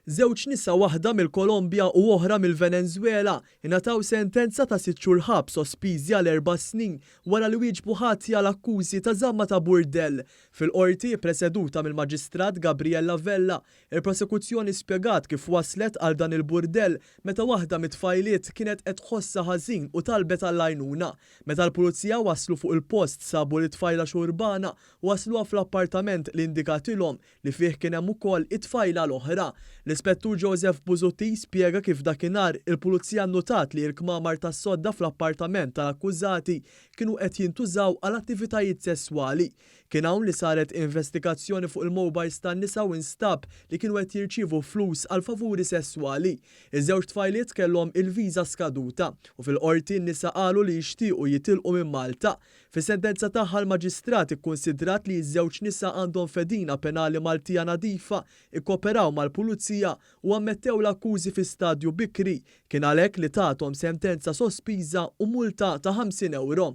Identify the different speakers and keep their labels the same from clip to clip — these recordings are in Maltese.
Speaker 1: Żewġ nisa waħda mill-Kolombja u oħra mill-Venezuela ingħataw sentenza ta' 6 xhur ħabs sospiżi għal 4 snin wara li wieġbu ħatja l-akkużi ta' żamma ta' burdell. Fil-qorti ppreseduta mill-Maġistrat Gabriella Vella, il-prosekuzzjoni spjegat kif waslet għal dan il-burdell meta waħda mit-tfajliet kienet qed tħossha ħażin u talbet għall-għajnuna. Meta l-pulizija waslu fuq il-post sabu li tfajla xurbana wasluha fl-appartament li indikatilhom li fih kien hemm ukoll it-tfajla l-oħra. L-Ispettur Joseph Buzuti spjega kif dakinhar il-pulizija nnotat li l-kmamar tas-sodda fl-appartament tal-akkużati kienu qed jintużaw għal attivitajiet sesswali. Kien hawn li saret investigazzjoni fuq il-mobiles tan-nisa u nstab li kienu qed jirċievu flus għal favuri sesswali. Iż-żewġ tfajliet kellhom il-viża skaduta u fil-qorti n-nisa qalu li jixtiequ jitilqu minn Malta. Fis-sentenza tagħha l-Maġistrat ikkunsidrat li ż-żewġ nisa għandhom fedina penali Maltija nadifa, ikkoperaw mal-pulizija u ammettew l-akkużi fi stadju bikri, kien għalhekk li tagħthom sentenza sospiża u multa ta' 50 euro.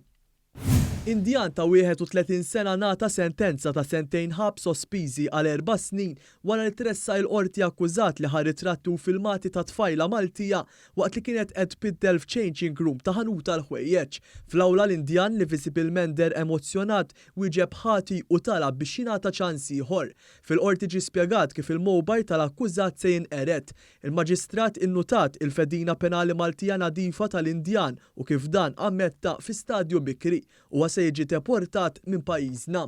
Speaker 1: Indjan ta' 31 sena nata sentenza ta' 2 snin ħabs sospiżi għal 4 snin wara li tressa l-qorti akkużat li ħa ritratti u filmati ta' tfajla Maltija waqt li kienet qed tbiddel f'changing room ta' ħanuta l-ħwejjeġ. Fl-awla l-Indjan li visibilment der emozzjonat wieġeb ħati u talab biex jingħata ċans ieħor. Fil-qorti ġie spjegat kif il-mowbajl tal-akkużat se jinqered. Il-Maġistrat innutat il-fedina penali Maltija nadifa tal-Indjan u kif dan ammetta fi stadju bikri u se jiġi deportat minn pajjiżna.